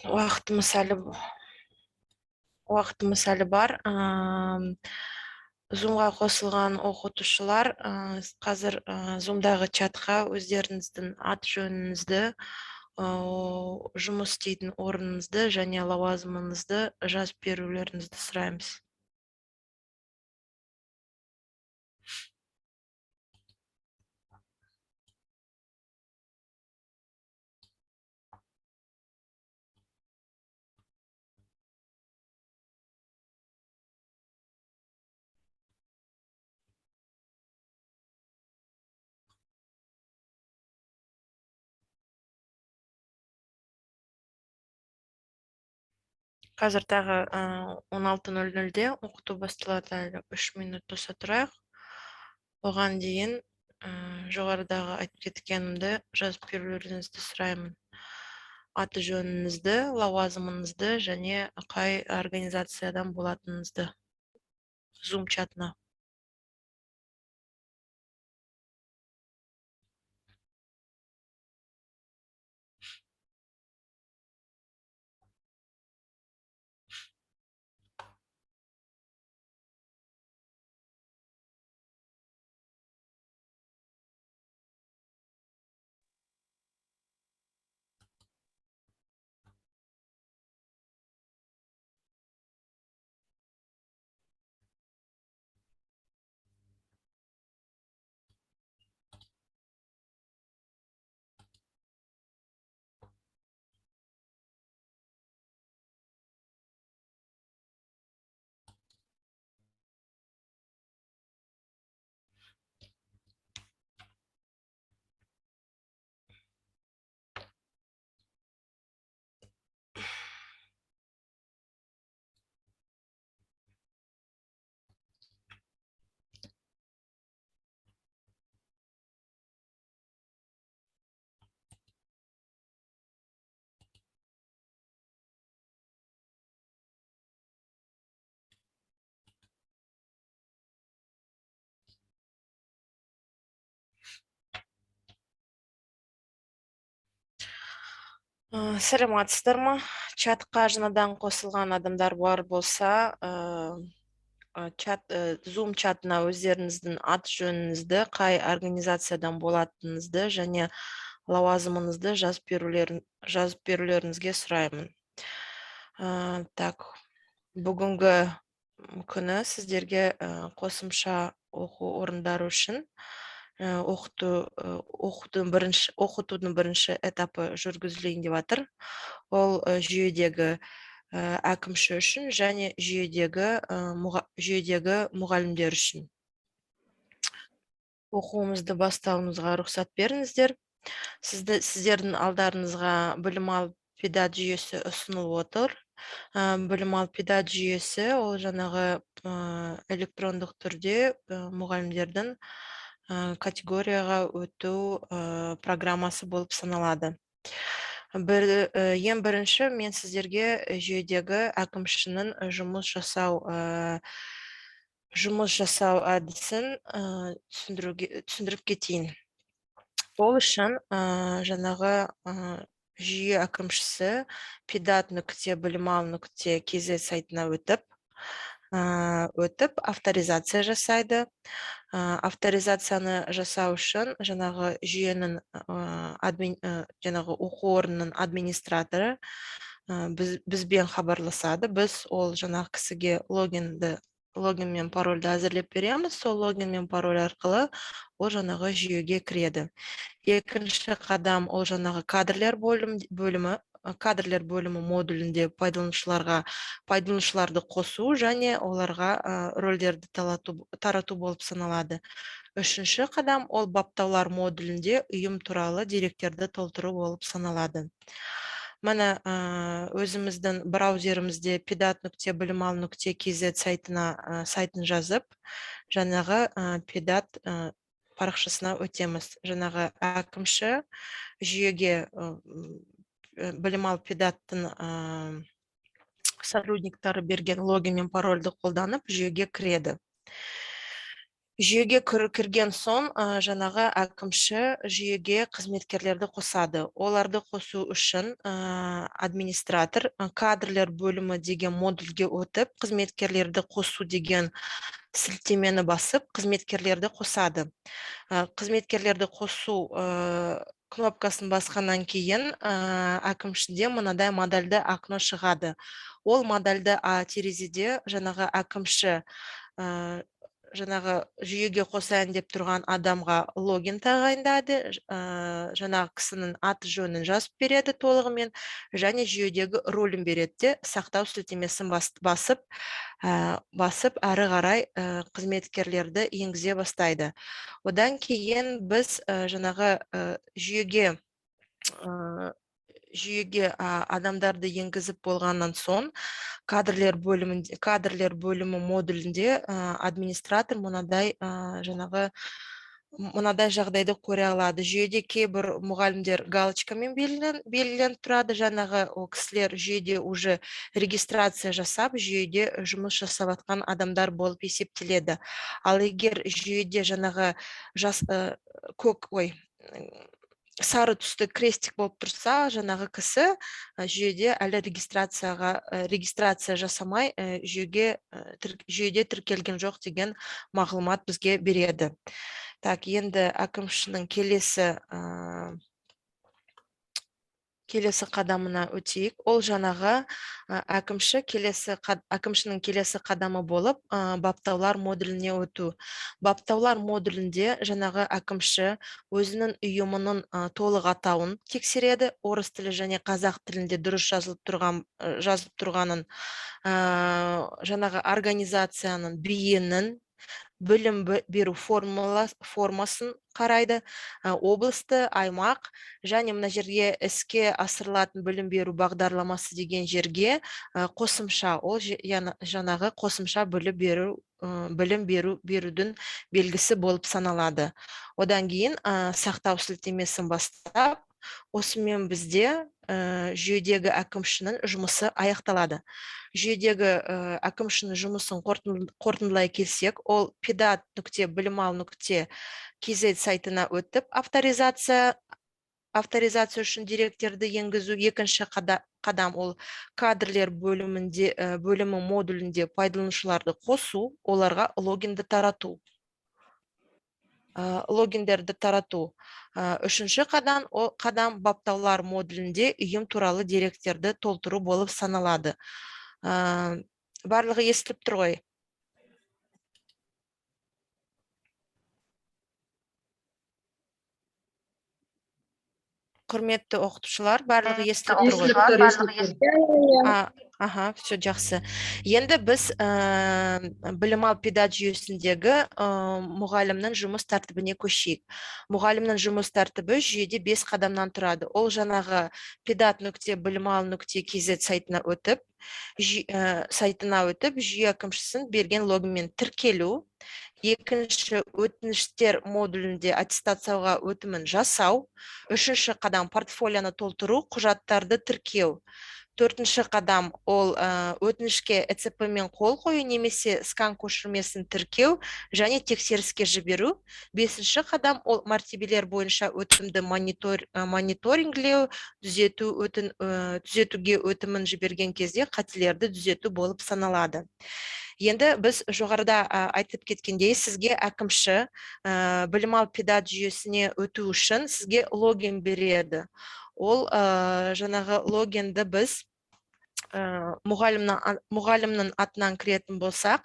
уақыт мысалы бар. Зумға қосылған оқытушылар қазір зумдағы чатқа өздеріңіздің ат жөніңізді, жұмыс істейтін орныңызды және лауазымыңызды жазып берулеріңізді сұраймыз. Қазір тағы 16:00-де оқыту басталады, әлі 3 минут тоса тұрайық. Оған дейін жоғарыдағы айтып кеткенімді жазып берулеріңізді сұраймын. Аты жөніңізді, лауазымыңызды және қай организациядан болатыныңызды Zoom чатына. Сәлеметсіздер ме? Чатқа жаңадан қосылған адамдар бар болса, Zoom чатына өздеріңіздің ат жөніңізді, қай организациядан болатыныңызды және лауазымыңызды жазып берулеріңізге сұраймын. Так, бүгінгі күні сіздерге қосымша оқу орындары үшін оқытудың бірінші этапы жүргізілейін деп жатыр. Ол жүйедегі әкімші үшін және жүйедегі мұғалімдер үшін. Оқуымызды бастауымызға рұқсат беріңіздер. Сіздердің алдарыңызға білім алып педагог жүйесі ұсынылып отыр. Білім алып педагог жүйесі ол жаңағы электрондық түрде мұғалімдердің категорияға өту программасы болып саналады. Ең бірінші мен сіздерге жүйедегі әкімшінің жұмыс жасау әдісін түсіндіріп кетейін. Ол үшін жаңағы жүйе әкімшісі pedagog.bilimал.kz сайтына өтіп авторизация жасайды. Авторизацияны жасау үшін жаңағы жүйенің жаңағы оқу орнының администраторы бізбен хабарласады. Біз ол жаңағы кісіге логин мен парольді әзірлеп береміз. Сол логин мен пароль арқылы ол жаңағы жүйеге кіреді. Екінші қадам ол жаңағы кадрлер бөлімі модулінде пайдаланушыларды қосу және оларға рөлдерді тарату болып саналады. Үшінші қадам ол баптаулар модулінде ұйым туралы деректерді толтыру болып саналады. Мына өзіміздің браузерімізде pedagog.bilimал.kz сайтын жазып, жаңағы pedagog парақшасына өтеміз. Жаңағы әкімші жүйеге білім алып педагогтың сотрудниктары берген логин мен парольді қолданып жүйеге кіреді. Жүйеге кірген соң, жаңағы әкімші жүйеге қызметкерлерді қосады. Оларды қосу үшін администратор кадрлер бөлімі деген модульге өтіп, қызметкерлерді қосу деген сілтемені басып, қызметкерлерді қосады. Қызметкерлерді қосу кнопкасын басқаннан кейін әкімшіде мынадай модальды окно шығады. Ол модальды терезеде жаңағы әкімші жаңағы жүйеге қосайын деп тұрған адамға логин тағайындады, жаңағы кісінің аты жөнін жазып береді толығымен, және жүйедегі рөлін береді де сақтау сілтемесін басып әрі қарай қызметкерлерді енгізе бастайды. Одан кейін біз жаңағы жүйеге адамдарды енгізіп болғаннан соң кадрлер бөлімі модулінде администратор мынадай жағдайды көре алады. Жүйеде кейбір мұғалімдер галочкамен белгіленіп тұрады. Жаңағы ол кісілер жүйеде уже регистрация жасап, жүйеде жұмыс жасап жатқан адамдар болып есептеледі. Ал егер жүйеде жаңағы сары түсті крестик болып тұрса, жаңағы кісі жүйеде әлі регистрация жасамай жүйеде тіркелген жоқ деген мағлұмат бізге береді. Так, енді әкімшінің келесі қадамына өтейік. Ол жаңағы әкімшінің келесі қадамы болып баптаулар модуліне өту. Баптаулар модулінде жаңағы әкімші өзінің ұйымының толық атауын тексереді, орыс тілі және қазақ тілінде дұрыс жазылып тұрғанын, жаңағы организацияның бейінін, білім беру формасын қарайды, облысты, аймақ, және мына жерге іске асырылатын білім беру бағдарламасы деген жерге қосымша, ол жаңағы қосымша білім берудің белгісі болып саналады. Одан кейін сақтау сілтемесін бастап, осымен бізде жүйедегі әкімшінің жұмысы аяқталады. Жүйедегі әкімшінің жұмысын қорытындылай келсек, ол pedat.bilimал.kz сайтына өтіп, авторизация үшін деректерді енгізу. Екінші қадам ол кадрлер бөлімі модулінде пайдаланушыларды қосу, оларға логиндерді тарату. Үшінші қадам баптаулар модулінде ұйым туралы деректерді толтыру болып саналады. Барлығы естіліп тұр ғой? Құрметті оқытушылар, барлығы естіліп тұр ғой? Аха, все жақсы. Енді біз білім алу педагог жүйесіндегі мұғалімнің жұмыс тәртібіне көшейік. Мұғалімнің жұмыс тәртібі жүйеде 5 қадамнан тұрады. Ол жаңағы pedat.bilimал.kz сайтына өтіп, жүйе әкімшісін берген логинмен тіркелу. Екінші, өтініштер модулінде аттестацияға өтімін жасау. Үшінші қадам портфолияны толтыру, құжаттарды тіркеу. Төртінші қадам ол өтінішке ЭЦП-мен қол қою немесе скан көшірмесін тіркеу және тексеріске жіберу. Бесінші қадам ол мәртебелер бойынша өтімді мониторингілеу, түзетуге өтімін жіберген кезде қателерді түзету болып саналады. Енді біз жоғарыда айтып кеткендей, сізге әкімші білім алу педагог жүйесіне өту үшін сізге логин береді. Ол жаңағы логинді біз мұғалімнің атынан кіретін болсақ,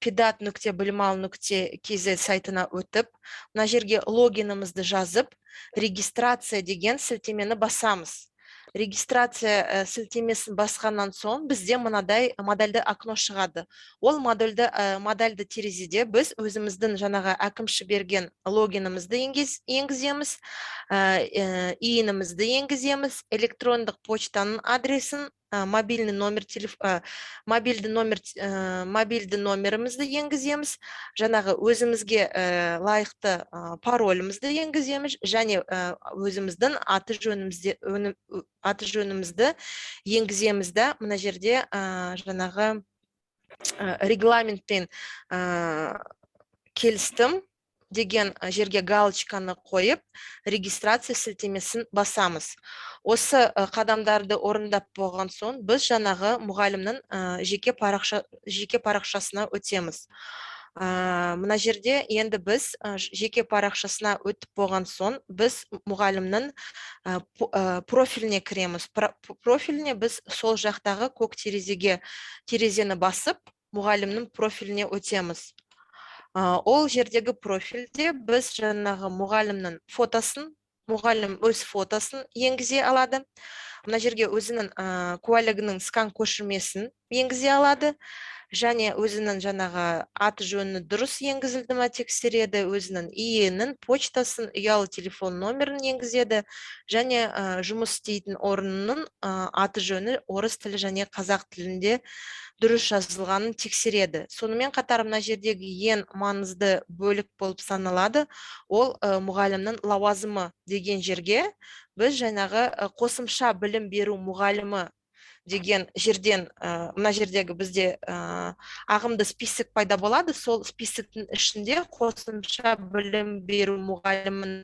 pedat.bilimал.kz сайтына өтіп, мына жерге логинімізді жазып, регистрация деген сілтемені басамыз. Регистрация сілтемесін басқаннан соң бізде мынадай модальды окно шығады. Ол модальды терезеде біз өзіміздің жаңағы әкімші берген логинімізді енгіземіз, иінімізді енгіземіз, электрондық почтаның адресін, мобильді номерімізді енгіземіз, жаңағы өзімізге лайықты паролімізді енгіземіз, және өзіміздің аты жөнімізді енгіземіз да, мына жерде жаңағы регламентпен келістім деген жерге галочканы қойып, регистрация сілтемесін басамыз. Осы қадамдарды орындап болған соң, біз жаңағы мұғалімнің жеке парақшасына өтеміз. Мына жерде енді біз жеке парақшасына өтіп болған соң, біз мұғалімнің профиліне кіреміз. Профиліне біз сол жақтағы көк терезені басып, мұғалімнің профиліне өтеміз. Ол жердегі профильде біз жаңағы мұғалім өз фотосын енгізе алады. Мына жерге өзінің куәлігінің скан көшірмесін енгізе алады. Және өзінің жаңағы аты жөні дұрыс енгізілді ме тексереді, өзінің иенің почтасын, ұялы телефон номерін енгізеді, және жұмыс істейтін орынның аты жөні орыс тілі және қазақ тілінде дұрыс жазылғанын тексереді. Сонымен қатар мына жердегі ең маңызды бөлік болып саналады, ол мұғалімнің лауазымы деген жерге біз жаңағы қосымша білім беру мұғалімі деген жерден, мына жердегі бізде ағымды список пайда болады. Сол списоктің ішінде қосымша білім беру мұғалімі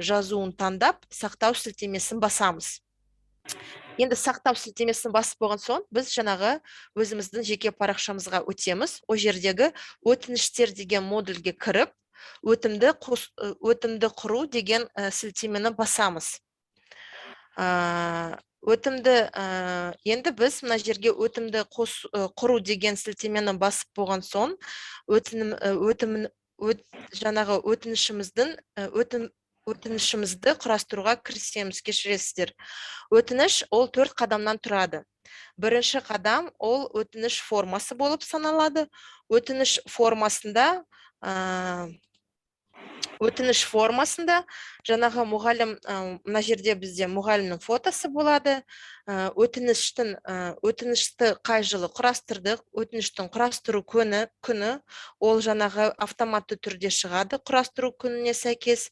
жазуын таңдап, сақтау сілтемесін басамыз. Енді сақтау сілтемесін басып болған соң, біз жаңағы өзіміздің жеке парақшамызға өтеміз. О жердегі өтініштер деген модульге кіріп, өтімді құру деген сілтемені басамыз. Енді біз мына жерге өтімді құру деген сілтемені басып болған соң, жаңағы өтінішімізді құрастыруға кірісеміз. Кешіресіздер. Өтініш ол 4 қадамнан тұрады. Бірінші қадам ол өтініш формасы болып саналады. Өтініш формасында жаңағы мұғалім, мына жерде бізде мұғалімнің фотосы болады. Өтінішті қай жылы құрастырдық, өтініштің құрастыру күні ол жаңағы автоматты түрде шығады құрастыру күніне сәйкес.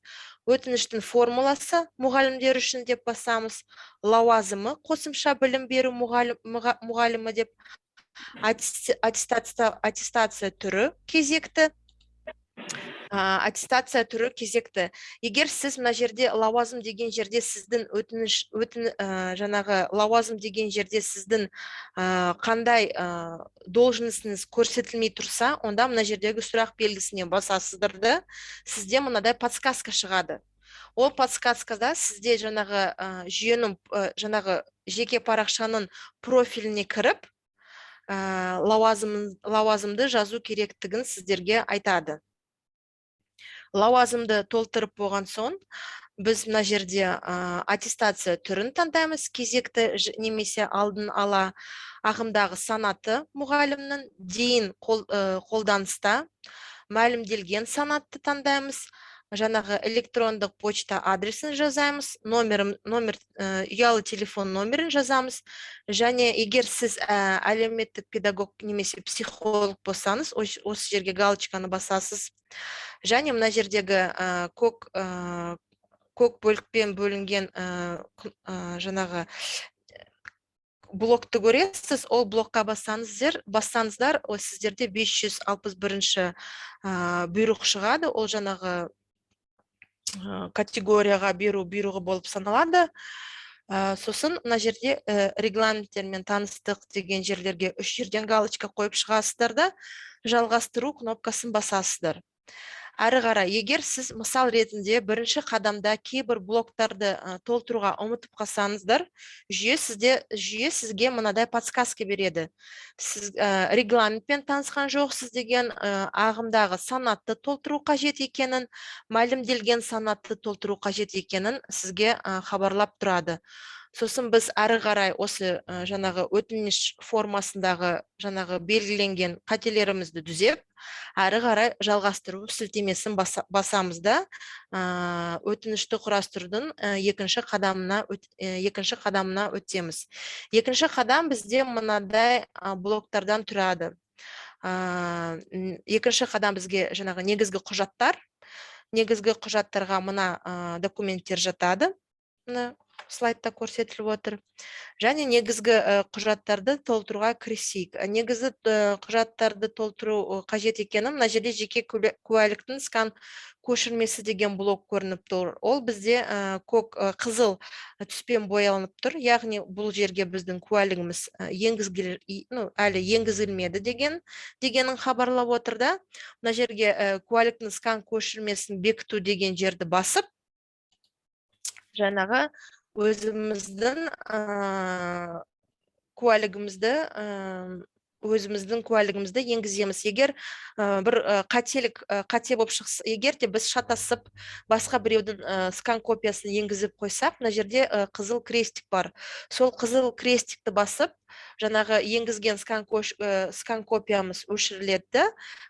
Өтініштің формуласы мұғалімдер үшін деп басамыз. Лауазымы қосымша білім беру мұғалімі деп. Аттестация түрі кезекті. Аттестация түрі кезекті. Егер сіз мына жерде лауазым деген жерде сіздің лауазым деген жерде сіздің қандай должностыңыз көрсетілмей тұрса, онда мына жердегі сұрақ белгісіне басасыздар да, сізде мынадай подсказка шығады. Ол подсказкада сізде жаңағы жүйенің жаңағы жеке парақшаның профиліне кіріп, лауазымды жазу керектігін сіздерге айтады. Лауазымды толтырып болған соң, біз мына жерде аттестация түрін таңдаймыз, кезекті немесе алдын ала. Ағымдағы санаты мұғалімнің дейін қолданыста, мәлімделген санатты таңдаймыз. Жаңағы электрондық почта адресін жазаймыз, ұялы телефон номерін жазамыз. Және егер сіз әлеуметтік педагог немесе психолог болсаңыз, осы жерге галочканы басасыз. Және мына жердегі көк бөлікпен бөлінген жаңағы блокты көресіз, ол блокқа бассаңыздар, сіздерде 561 бұйрық шығады. Ол жаңағы категорияға беру бұйрығы болып саналады. Сосын мына жерде регламенттермен таныстық деген жерлерге 3 жерден галочка қойып шығасыздар да, жалғастыру кнопкасын басасыздар. Әрі қарай, егер сіз мысал ретінде бірінші қадамда кейбір блоктарды толтыруға ұмытып қалсаңыздар, жүйе сізге мынадай подсказка береді. Сіз регламентпен танысқан жоқсыз деген, ағымдағы санатты толтыру қажет екенін, мәлімделген санатты толтыру қажет екенін сізге хабарлап тұрады. Сосын біз әрі қарай осы жаңағы өтініш формасындағы жаңағы белгіленген қателерімізді түзеп, әрі қарай жалғастыру сілтемесін басамыз да, өтінішті құрастырудың екінші қадамына өтеміз. Екінші қадам бізде мынадай блоктардан тұрады. Екінші қадам бізге жаңағы негізгі құжаттар. Негізгі құжаттарға мына документтер жатады. слайдта көрсетіліп отыр. Және негізгі құжаттарды толтыруға кірісейік. Негізі құжаттарды толтыру қажет екені, мына жерде жеке куәліктің скан көшірмесі деген блок көрініп тұр. Ол бізде қызыл түспен боялынып тұр. Яғни бұл жерге біздің куәлігіміз әлі енгізілмеді дегенін хабарлап отыр да. Мына жерге куәліктің скан көшірмесін бекіту деген жерді басып, жаңағы өзіміздің куәлігімізді енгіземіз. Егер бір қате болып шықса, егер де біз шатасып басқа біреудің скан копиясын енгізіп қойсақ, мына жерде қызыл крестик бар. Сол қызыл крестикті басып, жаңағы енгізген скан копиямыз өшіріледі.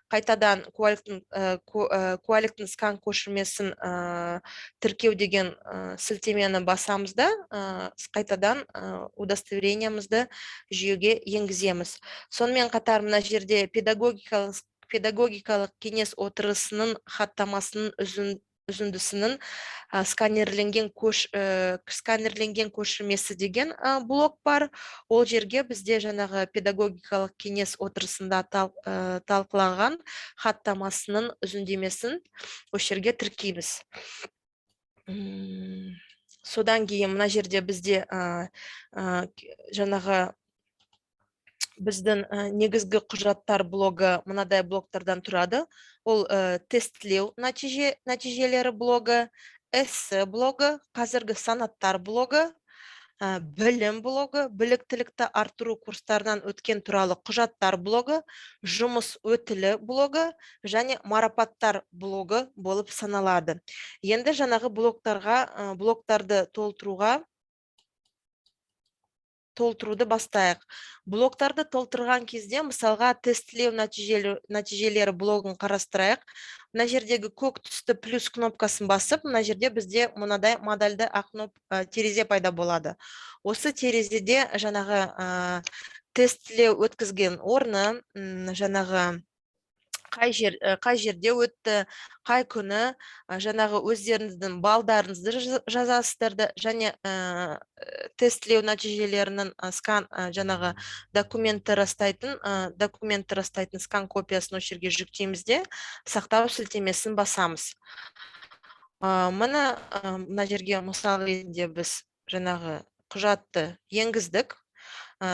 Қайтадан куәліктің скан көшірмесін тіркеу деген сілтемені басамыз да, қайтадан удостоверениямызды жүйеге енгіземіз. Сонымен қатар мына жерде педагогикалық кеңес отырысының хаттамасының үзіндісінің сканерленген көшірмесі деген блок бар. Ол жерге бізде жаңағы педагогикалық кеңес отырысында талқыланған хаттамасының үзіндемесін осы жерге тіркейміз. Содан кейін мына жерде бізде жаңағы біздің негізгі құжаттар блогы мынадай блоктардан тұрады. Ол тестлеу нәтижелері блогы, эссе блогы, қазіргі санаттар блогы, білім блогы, біліктілікті арттыру курстарынан өткен туралы құжаттар блогы, жұмыс өтілі блогы және марапаттар блогы болып саналады. Енді жаңағы блоктарды толтыруды бастайық. Блоктарды толтырған кезде, мысалға, тестлеу нәтижелері блогын қарастырайық. Мына жердегі көк түсті плюс кнопкасын басып, мына жерде бізде мынадай модальды терезе пайда болады. Осы терезеде жаңағы тестлеу өткізген орны, жаңағы қай жерде өтті, қай күні, жаңағы өздеріңіздің балдарыңызды жазасыздар, және тестлеу нәтижелерінің жаңағы документті растайтын скан копиясын осы жерге жүктейміз де, сақтау сілтемесін басамыз. Мына жерге мысал ретінде біз жаңағы құжатты енгіздік.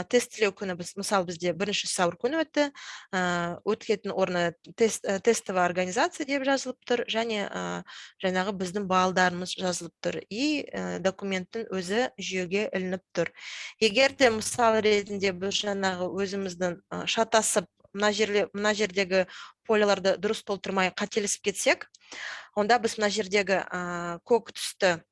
Тестлеу күні бізде 1 сәуір күні өтті. Өткетін орны тестовая организация деп жазылып тұр, және жаңағы біздің балдарымыз жазылып тұр. И документтің өзі жүйеге ілініп тұр. Егер де мысал ретінде біз жаңағы өзіміздің шатасып, мына жердегі поляларды дұрыс толтырмай қателесіп кетсек, онда біз мына жердегі көк түсті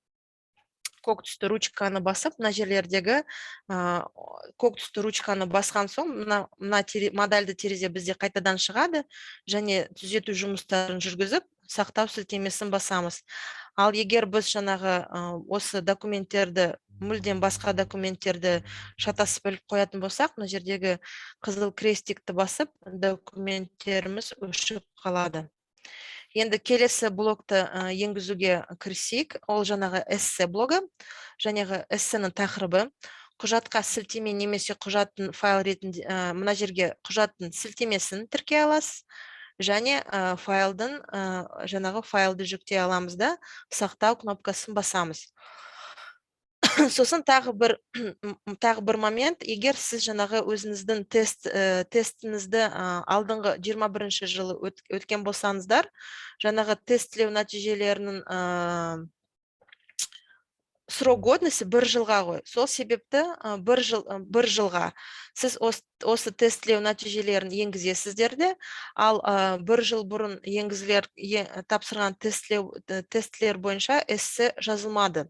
ручканы басып, мына жерлердегі көк түсті ручканы басқан соң, мына модальды терезе бізде қайтадан шығады, және түзету жұмыстарын жүргізіп, сақтау сілтемесін басамыз. Ал егер біз жаңағы осы документтерді, мүлдем басқа документтерді шатасып біліп қоятын болсақ, мына жердегі қызыл крестикті басып, документтеріміз өшіп қалады. Енді келесі блокты енгізуге кірісейік. Ол жаңағы эссе блогы. Жаңағы эссенің тақырыбы. Құжатқа сілтеме немесе құжаттың файл ретінде, мына жерге құжаттың сілтемесін тіркей аласыз. Және жаңағы файлды жүктей аламыз да, сақтау кнопкасын басамыз. Сосын тағы бір момент, егер сіз жаңағы өзіңіздің тестіңізді алдыңғы 21 жылы өткен болсаңыздар, жаңағы тестлеу нәтижелерінің срок годности 1 жылға ғой. Сол себепті 1 жылға сіз осы тестлеу нәтижелерін енгізесіздер де, ал 1 жыл бұрын тапсырған тестлер бойынша эссе жазылмады.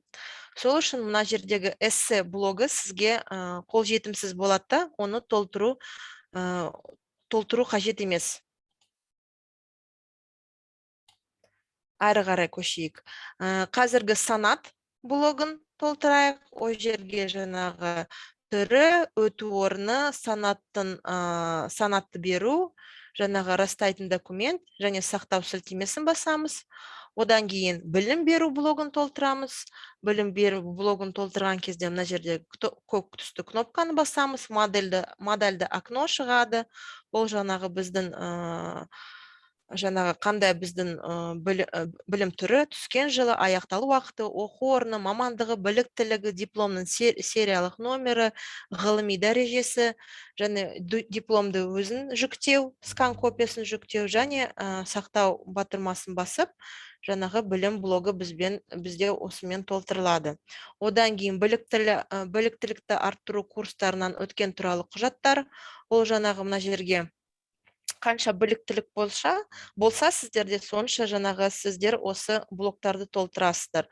Сол үшін мына жердегі эссе блогы сізге қолжетімсіз болады да, оны толтыру қажет емес. Ары қарай көшейік. Қазіргі санат блогын толтырайық. Ол жерге жаңағы түрі, өту орны, санатты беру, жаңағы растайтын документ және сақтау сілтемесін басамыз. Одан кейін білім беру блогын толтырамыз. Білім беру блогын толтырған кезде мына жерде көк түсті кнопканы басамыз, модельді окно шығады. Ол жаңағы біздің қандай біздің білім түрі, түскен жылы, аяқталу уақыты, оқу орны, мамандығы, біліктілігі, дипломның сериялық номері, ғылыми дәрежесі, және дипломды өзін жүктеу, скан копиясын жүктеу, және сақтау батырмасын басып, жаңағы білім блогы бізде осымен толтырылады. Одан кейін біліктілікті арттыру курстарынан өткен туралы құжаттар. Ол жаңағы мына жерге қанша біліктілік болса сіздерде сонша жаңағы сіздер осы блоктарды толтырасыздар.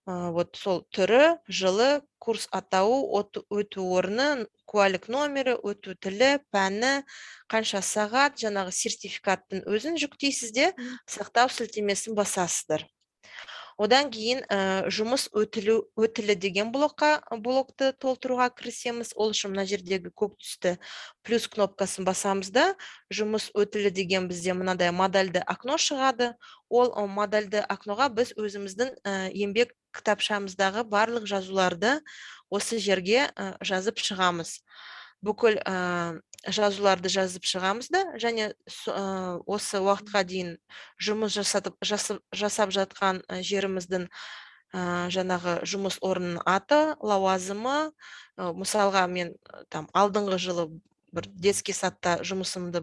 Вот сол түрі, жылы, курс атауы, өту орны, куәлік номері, өту тілі, пәні, қанша сағат, жаңағы сертификаттың өзін жүктейсізде, сақтау сілтемесін басасыздар. Одан кейін жұмыс өтілі деген блокты толтыруға кірісеміз. Ол үшін мына жердегі көк түсті плюс кнопкасын басамыз да, жұмыс өтілі деген бізде мынадай модальды окно шығады. Ол модальды окноға біз өзіміздің еңбек кітапшамыздағы барлық жазуларды осы жерге жазып шығамыз. Бүкіл жазуларды жазып шығамыз да, және осы уақытқа дейін жұмыс жасап жатқан жеріміздің жаңағы жұмыс орнының аты, лауазымы, мысалға мен алдыңғы жылы бір детский садта жұмысымды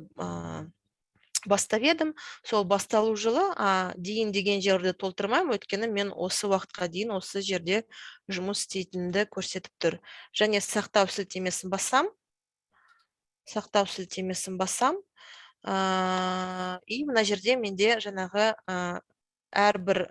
бастап едім, сол басталу жылы дейін деген жерді толтырмаймын, өйткені мен осы уақытқа дейін осы жерде жұмыс істейтінімді көрсетіп тұр. Және сақтау сілтемесін басам. И мына жерде менде жаңағы әрбір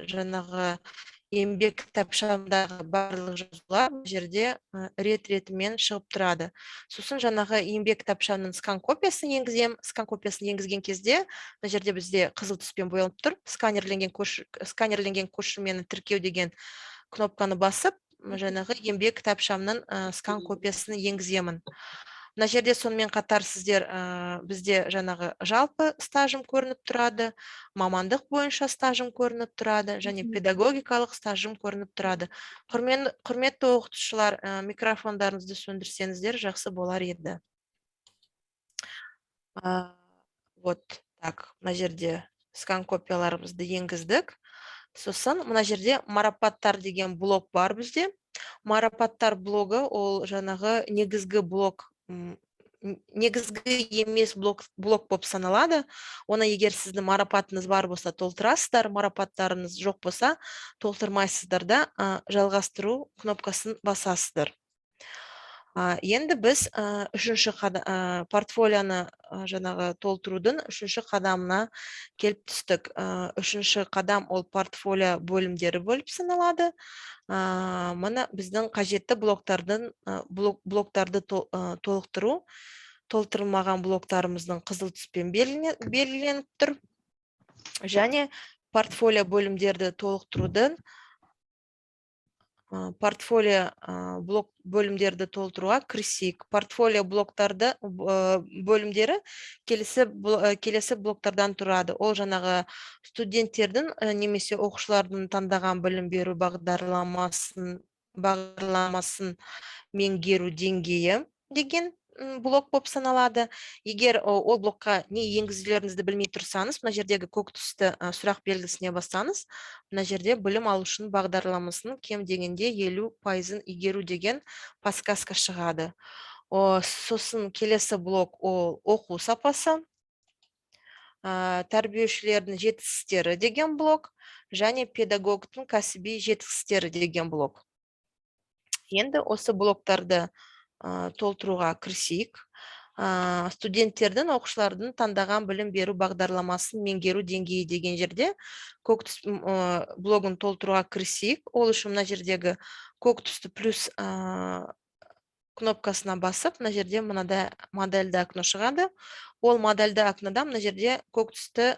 жаңағы еңбек кітапшамдағы барлық жазулар жерде рет-ретімен шығып тұрады. Сосын жаңағы еңбек кітапшамның скан копиясын енгізем. Скан копиясын енгізген кезде мына жерде бізде қызыл түспен боялып тұр. Сканерленген көшірмені тіркеу деген кнопканы басып, жаңағы еңбек кітапшамның скан копиясын енгіземін. Мына жерде сонымен қатар сіздер бізде жаңағы жалпы стажым көрініп тұрады, мамандық бойынша стажым көрініп тұрады, және педагогикалық стажым көрініп тұрады. Құрметті оқытушылар, микрофондарыңызды сөндірсеңіздер жақсы болар еді. Вот так, мына жерде скан копияларымызды енгіздік. Сосын мына жерде марапаттар деген блок бар бізде. Марапаттар блогы ол жаңағы негізгі емес блок болып саналады. Оны егер сіздің марапатыңыз бар болса толтырасыздар, марапаттарыңыз жоқ болса толтырмайсыздар да, жалғастыру кнопкасын басасыздар. Енді біз портфолияны жаңағы толтырудың үшінші қадамына келіп түстік. Үшінші қадам ол портфолио бөлімдері болып саналады. Мұны біздің қажетті блоктарды толықтыру, толтырылмаған блоктарымыздың қызыл түспен белгіленіп тұр. Және портфолио бөлімдерді толықтырудың портфолио бөлімдерді толтыруға кірісейік. Портфолио бөлімдері келесі блоктардан тұрады. Ол жаңағы студенттердің немесе оқушылардың таңдаған білім беру бағдарламасын меңгеру деңгейі деген блок болып саналады. Егер ол блокқа не енгізулеріңізді білмей тұрсаңыз, мына жердегі көк түсті сұрақ белгісіне бассаңыз, мына жерде білім алушының бағдарламасын кем дегенде 50% игеру деген подсказка шығады. Сосын келесі блок ол оқу сапасы, тәрбиешілердің жетістіктері деген блок, және педагогтың кәсіби жетістіктері деген блок. Енді осы блоктарды толтыруға кірісейік. Студенттердің, оқушылардың таңдаған білім беру бағдарламасын меңгеру деңгейі деген жерде көк түс блогын толтыруға кірісейік. Ол үшін мына жердегі көк түсті плюс кнопкасына басып, мына жерде мынада модальды окно шығады. Ол модальды окнода мына жерде көк түсті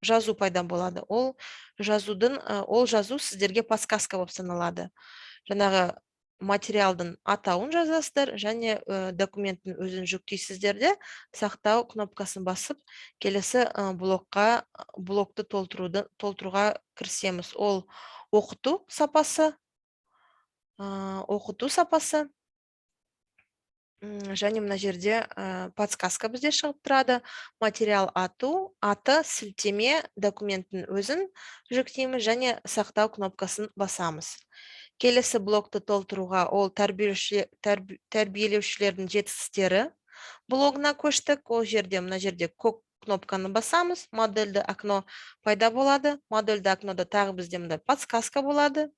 жазу пайда болады. Ол жазу сіздерге подсказка болып саналады. Жаңағы материалдың атауын жазасыздар және документтің өзін жүктейсіздер де сақтау кнопкасын басып келесі блокты толтыруға кірісеміз. Ол оқыту сапасы, және мына жерде подсказка бізде шығып тұрады. Материал аты, сілтеме, документтің өзін жүктейміз және сақтау кнопкасын басамыз. Келесі блокты толтыруға ол тәрбиелеушілердің жетістіктері блогына көштік. Ол жерде мына жерде көк кнопканы басамыз, модельді окно пайда болады. Модельді окнода тағы бізде мында подсказка болады.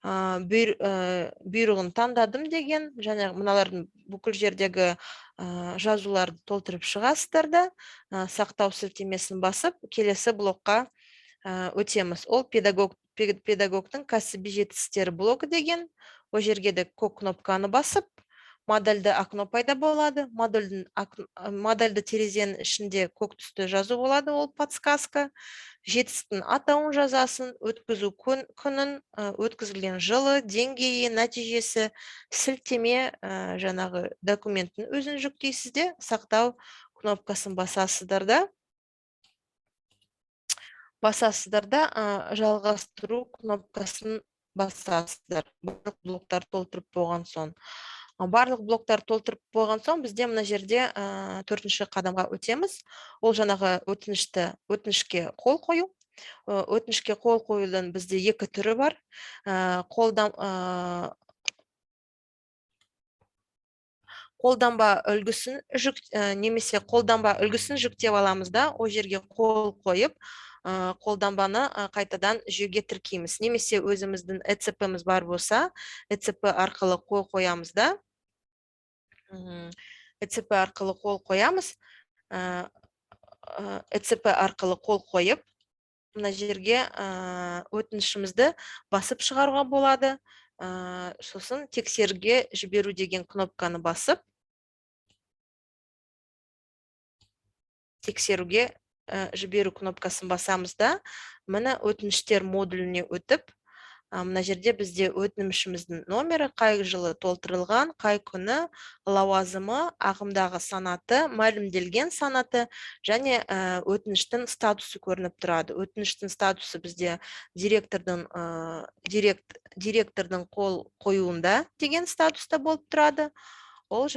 Бұйрығын таңдадым деген, және мыналардың бүкіл жердегі жазуларды толтырып шығасыздар да, сақтау сілтемесін басып, келесі блокқа өтеміз. Ол педагогтың кәсіби жетістіктері блогы деген. Ол жерге де көк кнопканы басып, модельді окно пайда болады. Модельді терезенің ішінде көк түсті жазу болады, ол подсказка. Жетістіктің атауын жазасын, өткізу күнін, өткізілген жылы, деңгейі, нәтижесі, сілтеме, жаңағы документтің өзін жүктейсіз де, сақтау кнопкасын басасыздар да, жалғастыру кнопкасын басасыздар. Барлық блоктар толтырып болған соң. Барлық блоктар толтырып болған соң, бізде мына жерде 4-ші қадамға өтеміз. Ол жаңағы өтінішке қол қою. Өтінішке қол қоюдың бізде 2 түрі бар. Қолданба үлгісін немесе қолданба үлгісін жүктеп аламыз да, о жерге қол қойып, қолданбаны қайтадан жүйеге тіркейміз. Немесе өзіміздің ECP-міз бар болса, ECP арқылы қол қоямыз да. ECP арқылы қол қоямыз. ECP арқылы қол қойып, мына жерге өтінішімізді басып шығаруға болады. Сосын тексеруге жіберу деген кнопканы басып, тексеруге жіберу кнопкасын басамыз да, мына өтініштер модуліне өтіп, мына жерде бізде өтінішіміздің номері, қай жылы толтырылған, қай күні, лауазымы, ағымдағы санаты, мәлімделген санаты және өтініштің статусы көрініп тұрады. Өтініштің статусы бізде директордың қол қоюында деген статуста болып тұрады. Ол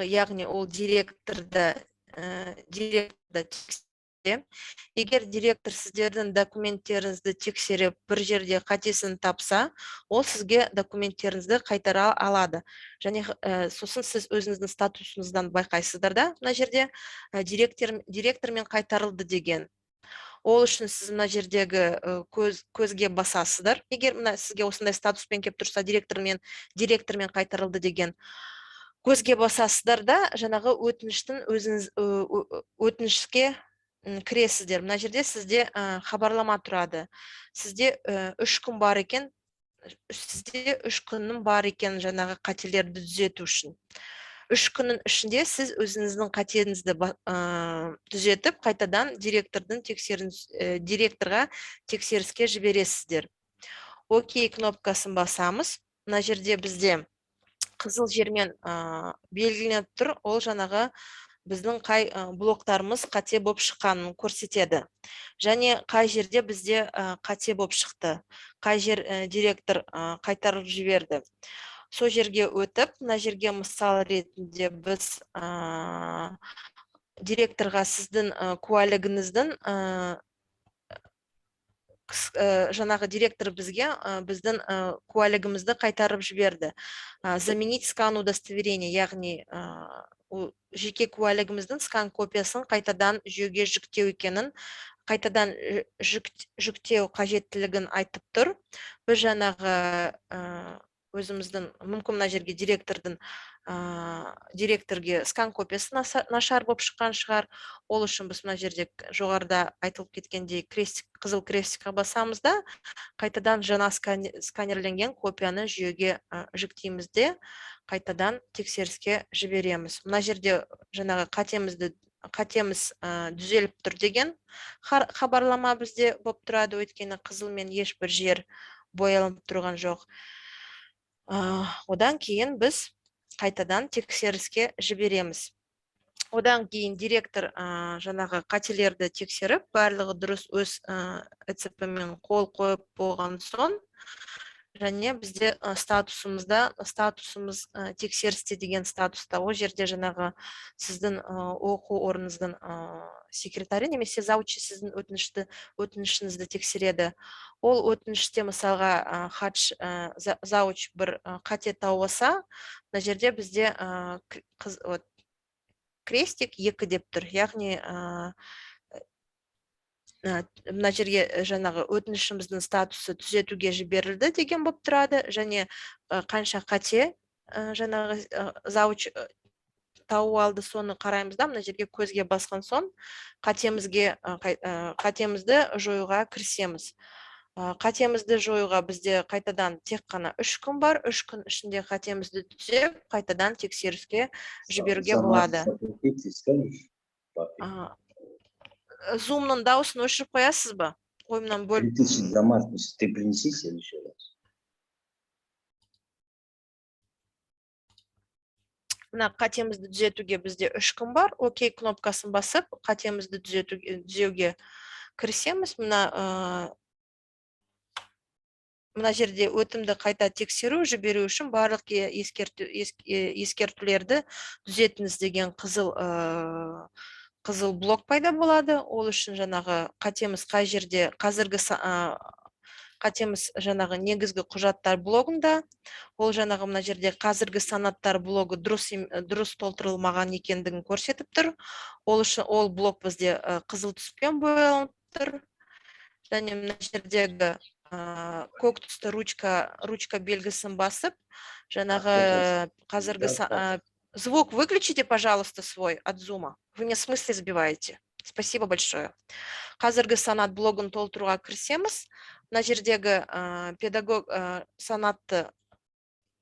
яғни ол директорда егер директор сіздердің документтеріңізді тексеріп бір жерде қатесін тапса, ол сізге документтеріңізді қайтара алады. Және сосын сіз өзіңіздің статусыңыздан байқайсыздар да, мына жерде директормен қайтарылды деген. Ол үшін сіз мына жердегі көзге басасыздар. Егер сізге осындай статуспен кеп тұрса, директормен қайтарылды деген көзге басасыздар да, жаңағы өтінішке кіресіздер. Мына жерде сізде хабарлама тұрады. Сізде 3 күн бар екен, жаңағы қателерді түзету үшін. 3 күннің ішінде сіз өзіңіздің қатеріңізді түзетіп, қайтадан директорға тексеріске жібересіздер. Окей кнопкасын басамыз. Мына жерде бізде қызыл жермен белгіленіп тұр, ол жаңағы біздің қай блоктарымыз қате болып шыққанын көрсетеді. Және қай жерде бізде қате болып шықты, қай жер директор қайтарып жіберді. Сол жерге өтіп, мына жерге мысал ретінде біз директорға сіздің куәлігіңіздің жаңағы директор біздің куәлігімізді қайтарып жіберді. Заменить скан удостоверение, яғни жеке куәлігіміздің скан копиясын қайтадан жүйеге жүктеу екенін, қайтадан жүктеу қажеттілігін айтып тұр. Біз жаңағы өзіміздің, мүмкін мына жерге директорге скан копиясы нашар болып шыққан шығар. Ол үшін біз мына жерде жоғарыда айтылып кеткендей қызыл крестикқа басамыз да, қайтадан жаңа сканерленген копияны жүйеге жүктейміз де, қайтадан тексеріске жібереміз. Мына жерде жаңағы қатеміз түзеліп тұр деген хабарлама бізде болып тұрады, өйткені қызылмен ешбір жер боялып тұрған жоқ. Одан кейін біз қайтадан тексеріске жібереміз. Одан кейін директор жаңағы қателерді тексеріп, барлығы дұрыс өз ЭЦП-мен қол қойып болған соң, және бізде статусымыз тексерісте деген статуста, ол жерде жаңағы сіздің оқу орныңыздың секретары немесе заучы сіздің өтінішіңізді тексереді. Ол өтініште мысалға зауч бір қате тауып, мына жерде бізде крестик 2 деп тұр, яғни мына жерге жаңағы өтінішіміздің статусы түзетуге жіберілді деген болып тұрады, және қанша қате жаңағы зауч тауып алды, соны қараймыз да, мына жерге көзге басқан соң қатемізді жоюға кірісеміз. Қатемізді жоюға бізде қайтадан тек қана 3 күн бар, 3 күн ішінде қатемізді түзеп, қайтадан тексеріске жіберуге болады. Зумның дауысын өшіріп қоясыз ба? Ойымнан бөліп. Ты принеси следующий раз. Мына қатемізді түзетуге бізде 3 күн бар. Окей кнопкасын басып, қатемізді түзеуге кірісеміз. Мына жерде өтімді қайта тексеру, жіберу үшін барлық ескертулерді түзетіңіз деген қызыл блок пайда болады. Ол үшін жаңағы қатеміз қай жерде, қазіргі қатеміз жаңағы негізгі құжаттар блогында. Ол жаңағы мына жерде қазіргі санаттар блогы дұрыс толтырылмаған екендігін көрсетіп тұр. Ол үшін ол блок бізде қызыл түспен боялып тұр. Және мына жердегі көк түсті ручка белгісін басып, жаңағы қазіргі звук выключите, пожалуйста, свой от зума. Вы мне в смысле сбиваете. Спасибо большое. Қазіргі санат блогын толтыруға кірісеміз. Мына жердегі педагог санатты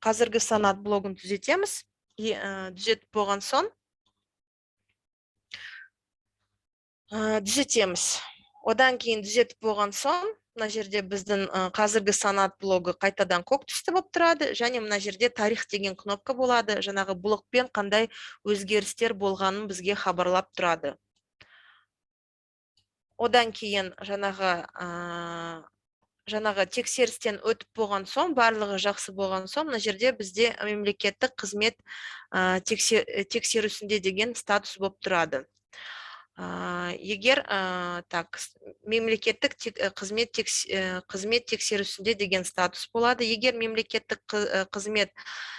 қазіргі санат блогын түзетеміз. Түзетіп болған соң түзетеміз. Одан кейін түзетіп болған соң, мына жерде біздің қазіргі санат блогы қайтадан көк түсті болып тұрады, және мына жерде тарих деген кнопка болады, жаңағы блокпен қандай өзгерістер болғанын бізге хабарлап тұрады. Одан кейін жаңағы тексерістен өтіп болған соң, барлығы жақсы болған соң, мына жерде бізде мемлекеттік қызмет тексерусінде деген статус болып тұрады. Егер мемлекеттік қызмет тексерусінде деген статус болады. Егер мемлекеттік қызмет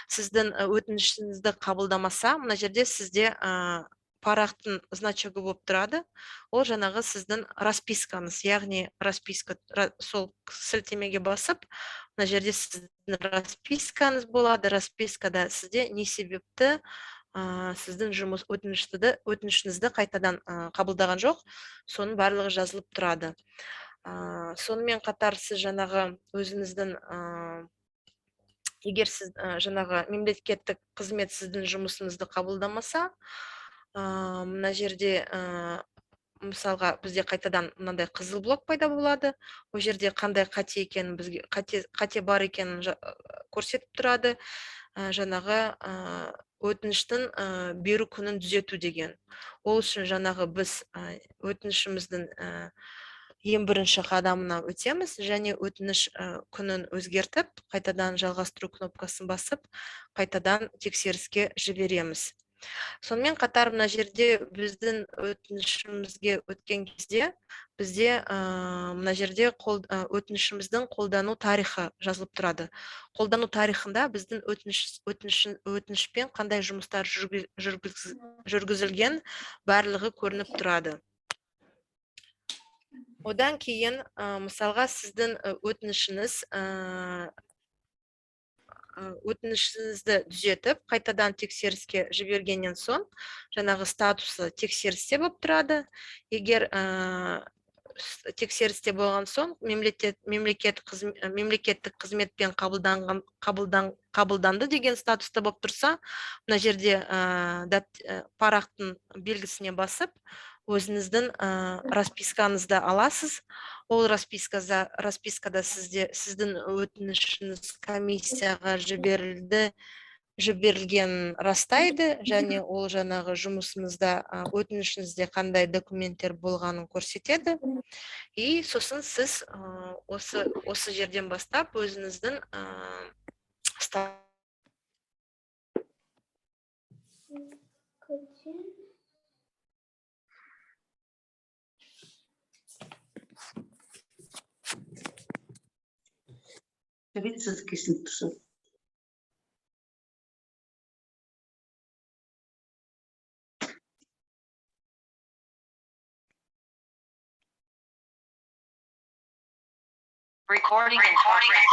сіздің өтінішіңізді қабылдамаса, мына жерде сізде парақтың значогы болып тұрады. Ол жаңағы сіздің распискаңыз, яғни расписка, сол сілтемеге басып, мына жерде сіздің распискаңыз болады. Распискада сізде не себепті сіздің жұмыс өтінішіңізді қайтадан қабылдаған жоқ, соның барлығы жазылып тұрады. Сонымен қатар сіз жаңағы өзіңіздің, егер сіз жаңағы мемлекеттік қызмет сіздің жұмысыңызды қабылдамаса, мына жерде мысалға бізде қайтадан мынандай қызыл блок пайда болады. Ол жерде қандай қате екенін, бізге қате бар екенін көрсетіп тұрады. Жаңағы өтініштің беру күнін түзету деген. Ол үшін жаңағы біз өтінішіміздің ең бірінші қадамына өтеміз, және өтініш күнін өзгертіп, қайтадан жалғастыру кнопкасын басып, қайтадан тексеріске жібереміз. Сонымен қатар мына жерде біздің өтінішімізге өткен кезде бізде мына жерде өтінішіміздің қолдану тарихы жазылып тұрады. Қолдану тарихында біздің өтінішпен қандай жұмыстар жүргізілген барлығы көрініп тұрады. Одан кейін мысалға сіздің өтінішіңізді түзетіп, қайтадан тексеріске жібергеннен соң, жаңағы статусы тексерісте болып тұрады. Егер тексерісте болған соң, мемлекеттік қызметпен қабылданды деген статуста болып тұрса, мына жерде парақтың белгісіне басып, өзіңіздің распискаңызды аласыз. Ол распискада сіздің өтінішіңіз комиссияға жіберілген растайды, және ол жаңағы жұмысыңызда өтінішіңізде қандай документтер болғанын көрсетеді. И сосын сіз осы жерден бастап өзіңіздің Сіз кесіліп тұрсыз. Recording in progress.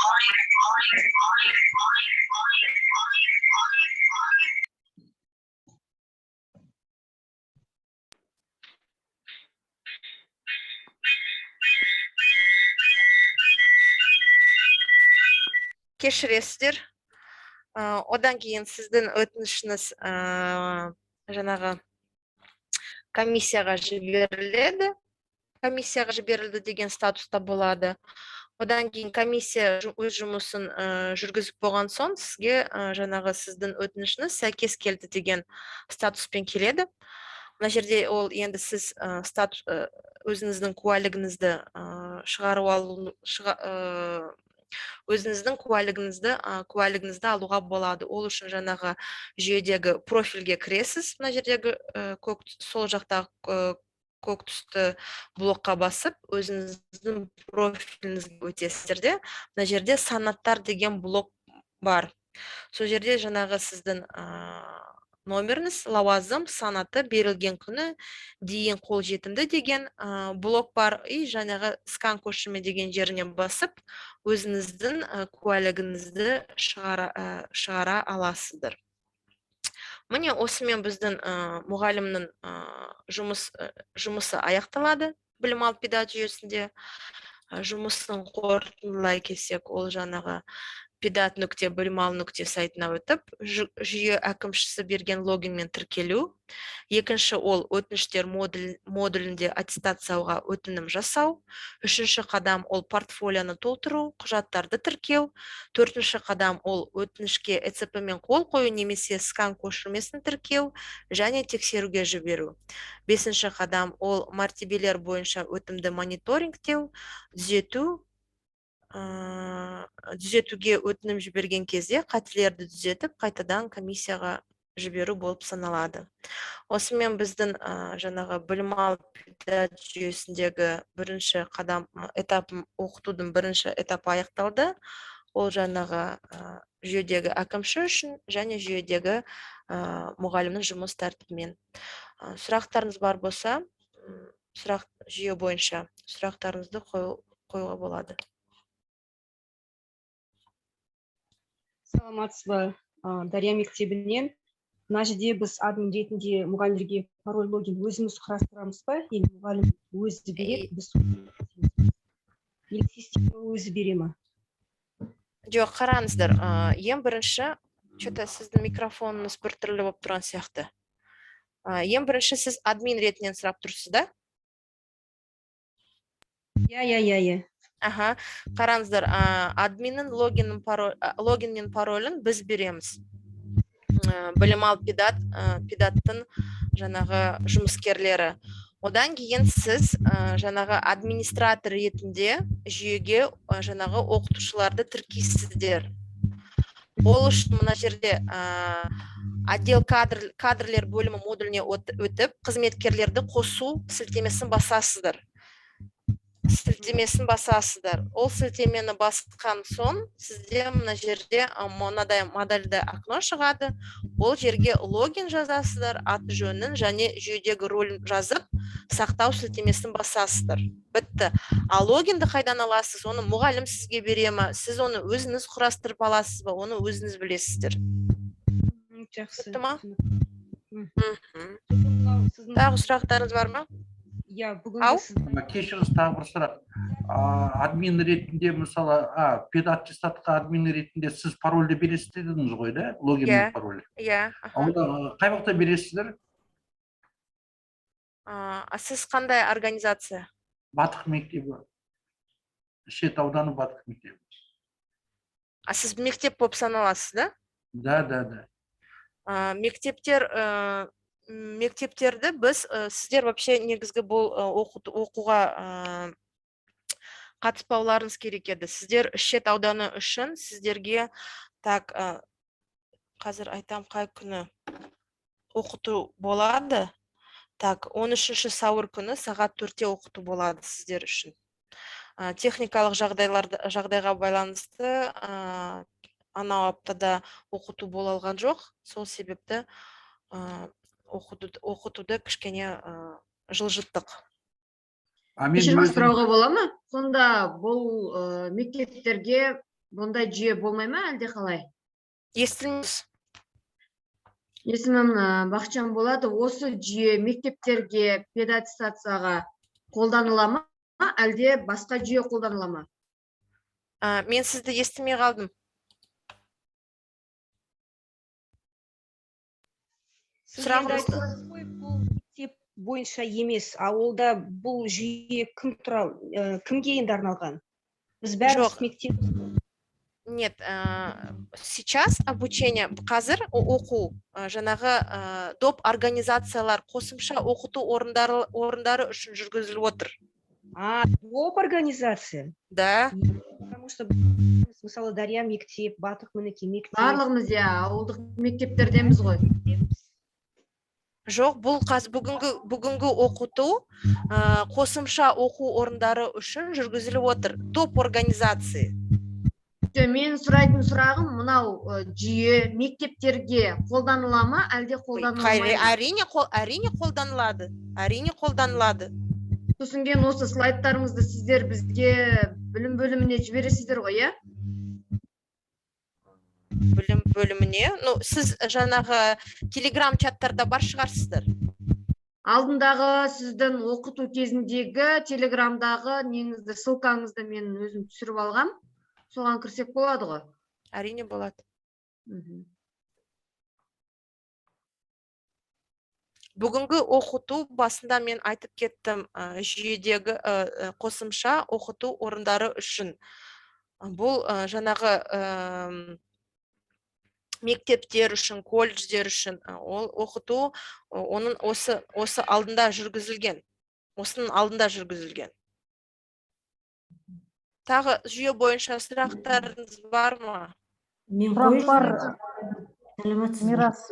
кешіресіздер. Одан кейін сіздің өтінішіңіз жаңағы комиссияға жіберіледі. Комиссияға жіберілді деген статуста болады. Одан кейін комиссия өз жұмысын жүргізіп болған соң сізге жаңағы сіздің өтінішіңіз сәйкес келді деген статуспен келеді. Мына жерде ол енді сіз өзіңіздің куәлігіңізді шығару алу өзіңіздің куәлігіңізді алуға болады. Ол үшін жаңағы жүйедегі профильге кіресіз. Мына жердегі сол жақтағы көк түсті блокқа басып, өзіңіздің профиліңізге өтесіздер де. Мына жерде санаттар деген блок бар. Сол жерде жаңағы сіздің номеріңіз, лауазым, санаты, берілген күні, дейін қолжетімді деген блок бар. И жаңағы скан көшірме деген жеріне басып, өзіңіздің куәлігіңізді шығара аласыздар. Міне осымен біздің мұғалімнің жұмысы аяқталады білім алып педагог жүйесінде. Жұмысын қорытындылай келсек, ол жаңағы pedat.bilimali.org сайтына өтіп, жүйе әкімшісі берген логинмен тіркелу. Екінші, ол өтініштер модулінде аттестациялауға өтінім жасау. Үшінші қадам, ол портфолияны толтыру, құжаттарды тіркеу. Төртінші қадам, ол өтінішке ЭЦП-мен қол қою немесе скан көшірмесін тіркеу және тексеруге жіберу. Бесінші қадам, ол мәртебелер бойынша өтімді мониторингтеу, түзетуге өтінім жіберген кезде қателерді түзетіп, қайтадан комиссияға жіберу болып саналады. Осымен біздің жаңағы білім алып педагог жүйесіндегі бірінші қадам оқытудың бірінші этапы аяқталды. Ол жаңағы жүйедегі әкімші үшін және жүйедегі мұғалімнің жұмыс тәртібімен. Сұрақтарыңыз бар болса, жүйе бойынша сұрақтарыңызды қоюға болады. Саламатсыз ба, Дария мектебінен. Мына жерде біз админ ретінде мұғалімдерге пароль логин өзіміз құрастырамыз ба? Или мұғалім өзі береді, біз или система өзі бере ма? Жоқ, қараңыздар, ең бірінші, сіздің микрофоныңыз бір түрлі болып тұрған сияқты. Ең бірінші сіз админ ретінен сұрап тұрсыз, да? Я. Қараңыздар, админнің логин мен паролін біз береміз. Білім алып педагогтың жаңағы жұмыскерлері. Одан кейін сіз жаңағы администратор ретінде жүйеге жаңағы оқытушыларды тіркейсіздер. Ол үшін мына жерде отдел кадрлер бөлімі модуліне өтіп, қызметкерлерді қосу сілтемесін басасыздар. Ол сілтемені басқан соң, сізде мына жерде мынадай модельді окно шығады. Ол жерге логин жазасыздар, аты жөнін және жүйедегі рөлін жазып, сақтау сілтемесін басасыздар. Бітті. А логинді қайдан аласыз? Оны мұғалім сізге бере ма? Сіз оны өзіңіз құрастырып аласыз ба? Оны өзіңіз білесіздер. Бітті ма? Тағы сұрақтарыңыз бар ма? Кешіріңіз, тағы бір сұрақ. Админ ретінде, мысалы, педаттестатқа админ ретінде сіз парольді бересіз дедіңіз ғой, да? Логиннің паролі. Иә. Қай уақытта бересіздер? Сіз қандай организация? Батық мектебі. Шет ауданы Батық мектебі. Сіз мектеп болып саналасыз, да? Да. Мектептерді біз, сіздер вообще негізгі бұл оқуға қатыспауларыңыз керек еді. Сіздер шет ауданы үшін сіздерге так, қазір айтам қай күні оқыту болады. Так, 13 сәуір күні сағат 4-те оқыту болады сіздер үшін. Техникалық жағдайға байланысты анау аптада оқыту бола алған жоқ. Сол себепті оқытуды кішкене жылжыттық. Кешірім сұрауға бола ма? Сонда бұл мектептерге бұндай жүйе болмай ма, әлде қалай? Естілмейміз. Есімім Бақытжан болады. Осы жүйе мектептерге педаттестацияға қолданыла ма, әлде басқа жүйе қолданыла ма? Мен сізді естімей қалдым. Сұрағыңызды. Бұл мектеп бойынша емес, ауылда бұл жүйе кімге енді арналған? Біз бәріміз мектеп. Нет, сейчас обучение, қазір оқу, жаңағы доп организациялар қосымша оқыту орындары үшін жүргізіліп отыр. Доп организация? Да. Потому что, мысалы, Дария мектеп, Батық мінеке мектеп. Барлығымыз, ауылдық мектептердеміз ғой. Жоқ, бұл бүгінгі оқыту қосымша оқу орындары үшін жүргізіліп отыр. Доп организация. Мен сұрайтын сұрағым, мынау жүйе мектептерге қолданыла ма, әлде қолданылмай ма? Әрине қолданылады. Әрине қолданылады. Сосын кейін осы слайдтарыңызды сіздер бізге білім бөліміне жібересіздер ғой, иә? Білім бөліміне? Сіз жаңағы телеграм чаттарда бар шығарсыздар. Алдындағы сіздің оқыту кезіндегі телеграмдағы неңізді, ссылкаңызды мен өзім түсіріп алғам. Соған кірсек болады ғой? Әрине болады. Бүгінгі оқыту басында мен айтып кеттім, жүйедегі қосымша оқыту орындары үшін. Бұл жаңағы мектептер үшін, колледждер үшін ол оқыту оның осы алдында жүргізілген. Осының алдында жүргізілген. Тағы жүйе бойынша сұрақтарыңыз бар ма? Мен қойып, Мирас,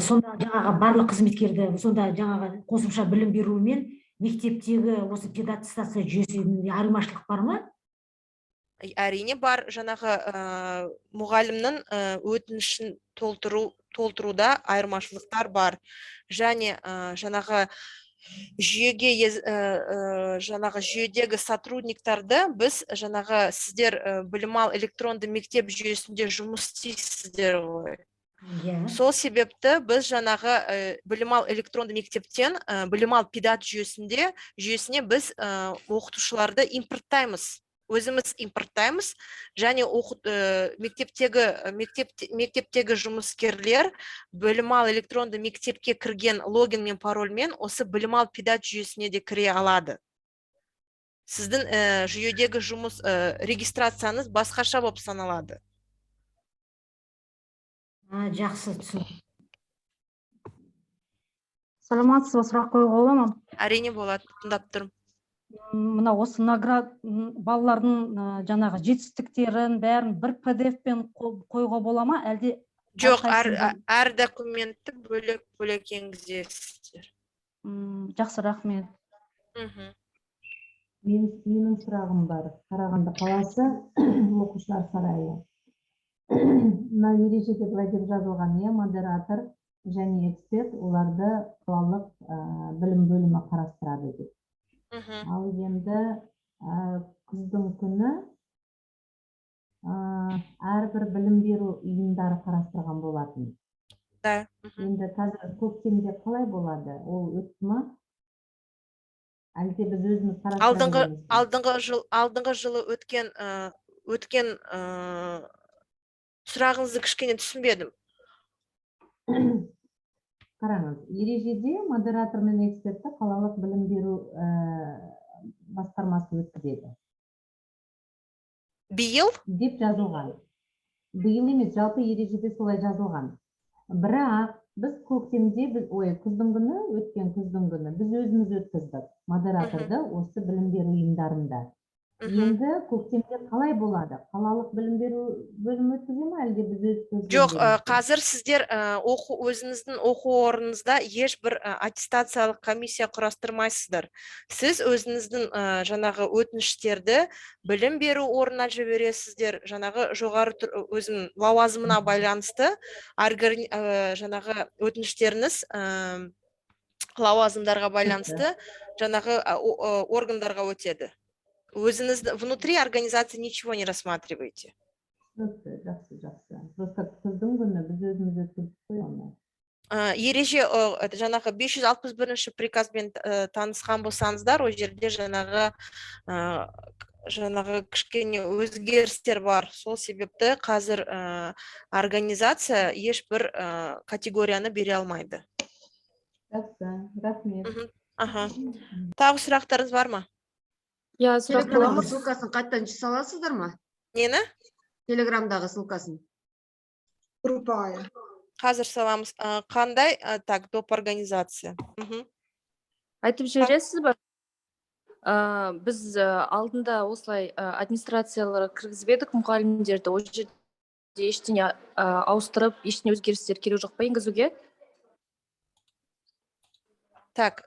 сонда жаңағы барлық қызметкерді, сонда жаңағы қосымша білім берумен мектептегі осы педаттестация жүйесінде айырмашылық бар ма? Әрине бар, жаңағы мұғалімнің өтінішін толтыруда айырмашылықтар бар. Және жаңағы жүйедегі сотрудниктарды біз жаңағы сіздер білім ал электронды мектеп жүйесінде жұмыс істейсіздер ғой. Сол себепті біз жаңағы білім ал электронды мектептен білім ал педат жүйесіне біз оқытушыларды импорттаймыз. Өзіміз импорттаймыз, және мектептегі жұмыскерлер білім ал электронды мектепке кірген логин мен парольмен осы білім ал педат жүйесіне де кіре алады. Сіздің жүйедегі жұмыс регистрацияңыз басқаша болып саналады. Жақсы түсін. Саламатсыз ба, сұрақ қоюға бола ма? Әрине болады, тыңдап тұрмын. Мына осы балалардың жаңағы жетістіктерін бәрін бір PDF-пен қоюға бола ма, әлде? Жоқ, әр документті бөлек енгізесіздер. Жақсы, рахмет. Менің сұрағым бар. Қарағанды қаласы оқушылар сарайы. Мына ережеде былай деп жазылған, модератор және эксперт оларды қалалық білім бөлімі қарастырады деп. Ал енді күздің күні әрбір білім беру ұйымдары қарастырған болатын. Енді қазір көктемде қалай болады? Ол өтті ме? Әлде біз өзіміз қарастырамыз? Алдыңғы жылы өткен сұрағыңызды кішкене түсінбедім. Қараңыз, ережеде модератор мен экспертті қалалық білім беру басқармасы өткізеді Биыл? деп жазылған. Биыл емес, жалпы ережеде солай жазылған. Бірақ біз көктемде, күздің күні, өткен күздің күні біз өзіміз өткіздік модераторды осы білім беру ұйымдарында. Енді көктемде қалай болады? Қалалық білім беру бөлімі өткізе ме, әлде біз өткіземіз? Жоқ, қазір сіздер өзіңіздің оқу орныңызда ешбір аттестациялық комиссия құрастырмайсыздар. Сіз өзіңіздің жаңағы өтініштерді білім беру орнына жібересіздер, жаңағы жоғары өзінің лауазымына байланысты жаңағы өтініштеріңіз лауазымдарға байланысты жаңағы органдарға өтеді. Өзіңіз внутри организации ничего не рассматриваете. Жақсы. Просто күздің күні біз өзіміз өткіздік қой оны. Ереже жаңағы 561 приказбен танысқан болсаңыздар, ол жерде жаңағы кішкене өзгерістер бар. Сол себепті қазір организация ешбір категорияны бере алмайды. Жақсы, рахмет. Тағы сұрақтарыңыз бар ма? Телеграмдағы ссылкасын қайттан жасай аласыздар ма? Нені? Телеграмдағы ссылкасын. Группа. Қазір саламыз. Қандай? Так, доп организация. Айтып жібересіз ба? Біз алдында осылай администрацияларға кіргізбедік мұғалімдерді. Ол жерде ештеңе ауыстырып, ештеңе өзгерістер керек жоқ па енгізуге? Так,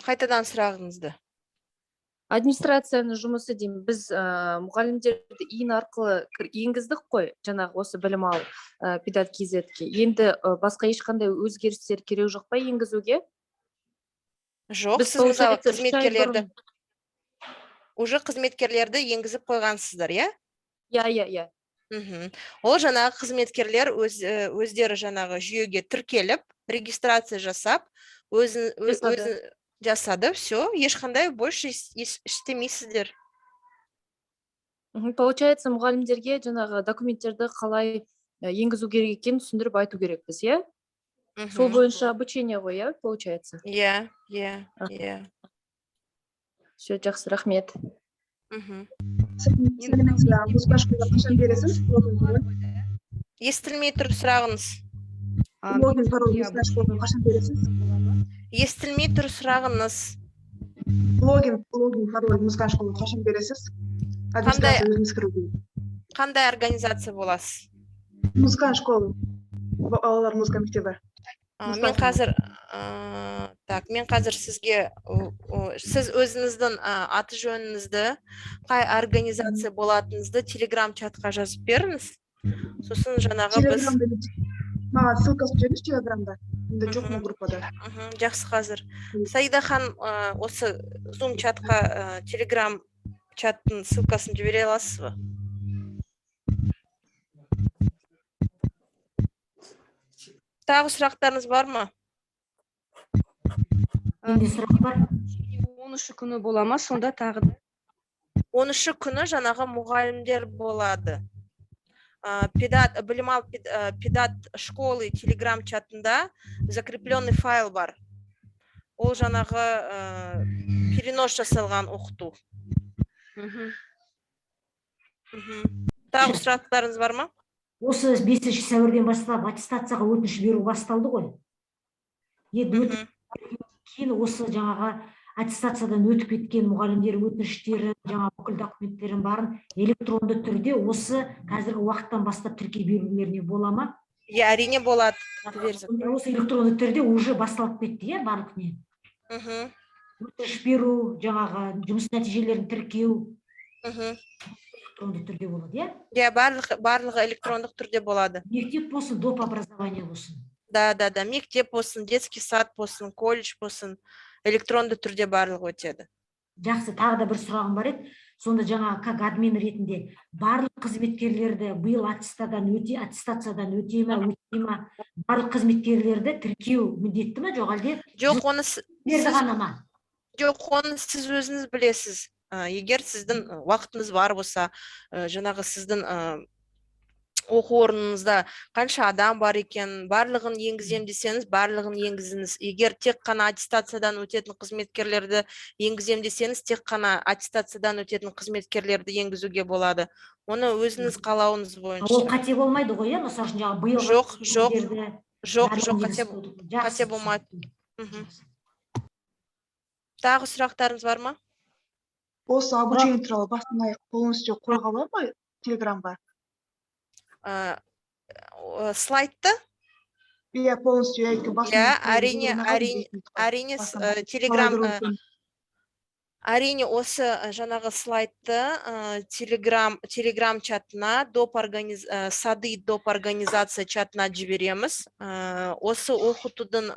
қайтадан сұрағыңызды. Администрацияның жұмысы деймін, біз мұғалімдерді иін арқылы енгіздік қой, жаңағы осы білім ал педат KZ-ке. Енді басқа ешқандай өзгерістер керек жоқ па енгізуге? Жоқ, сіз мысалы қызметкерлерді уже қызметкерлерді енгізіп қойғансыздар, иә? Иә. Ол жаңағы қызметкерлер өздері жаңағы жүйеге тіркеліп, регистрация жасап, жасады, все, ешқандай больше істемейсіздер. Получается, мұғалімдерге жаңағы документтерді қалай енгізу керек екенін түсіндіріп айту керекпіз, иә? Сол бойынша обучение ғой, иә, получается? Иә. Все, жақсы, рахмет. Естілмей тұр сұрағыңыз. Логин, пароль, музыкальная школа, қашан бересіз? Естілмей тұр сұрағыңыз. Логин, пароль, музыкальная школа, қашан бересіз? Қандай организация боласыз? Музыкальная школа, балалар музыка мектебі. Мен қазір сізге, сіз өзіңіздің аты жөніңізді, қай организация болатыныңызды телеграм чатқа жазып беріңіз. Сосын жаңағы біз... Маған ссылкасын жіберіңіз телеграмда. Енді жоқ ма группада? Жақсы, қазір. Саида ханым, осы Zoom чатқа, телеграм чаттың ссылкасын жібере аласыз ба? Тағы сұрақтарыңыз бар ма? Менде сұрақ бар. 13 күні бола ма, сонда тағы да? 13 күні жаңағы мұғалімдер болады. Білім ал педат школы телеграм чатында закрепленный файл бар. Ол жаңағы перенос жасалған оқыту. Тағы сұрақтарыңыз бар ма? Осы 5 сәуірден бастап аттестацияға өтініш беру басталды ғой. Кейін осы жаңағы аттестациядан өтіп кеткен мұғалімдер өтініштері, жаңа бүкіл документтерін барын электронды түрде осы қазіргі уақыттан бастап тіркей берулеріне бола ма? Әрине болады. Осы электронды түрде уже басталып кетті, барлық не? Өтініш беру, жаңағы жұмыс нәтижелерін тіркеу электронды түрде болады, барлығы электрондық түрде болады. Мектеп болсын, доп образование болсын. Да, мектеп болсын, детский сад болсын, колледж болсын, электронды түрде барлығы өтеді. Жақсы, тағы да бір сұрағым бар еді. Сонда жаңа как админ ретінде барлық қызметкерлерді биыл аттестациядан өте ма, барлық қызметкерлерді тіркеу міндетті ма, жоқ әлде? Жоқ, оны сіз өзіңіз білесіз. Егер сіздің уақытыңыз бар болса, жаңағы сіздің оқу орныңызда қанша адам бар екен, барлығын енгізем десеңіз, барлығын енгізіңіз. Егер тек қана аттестациядан өтетін қызметкерлерді енгізем десеңіз, тек қана аттестациядан өтетін қызметкерлерді енгізуге болады. Оны өзіңіз қалауыңыз бойынша. Ол қате болмайды ғой, иә? Мысалы үшін жаңағы биыл қате болмайды. Тағы сұрақтарыңыз бар ма? Осы обучение туралы бастан аяқ полностью қоюға болады ма Телеграмға? Слайдты? Иә, полностью әрине Телеграм, әрине осы жаңағы слайдты Телеграм чатына, сады доп организация чатына жібереміз. Осы оқытудың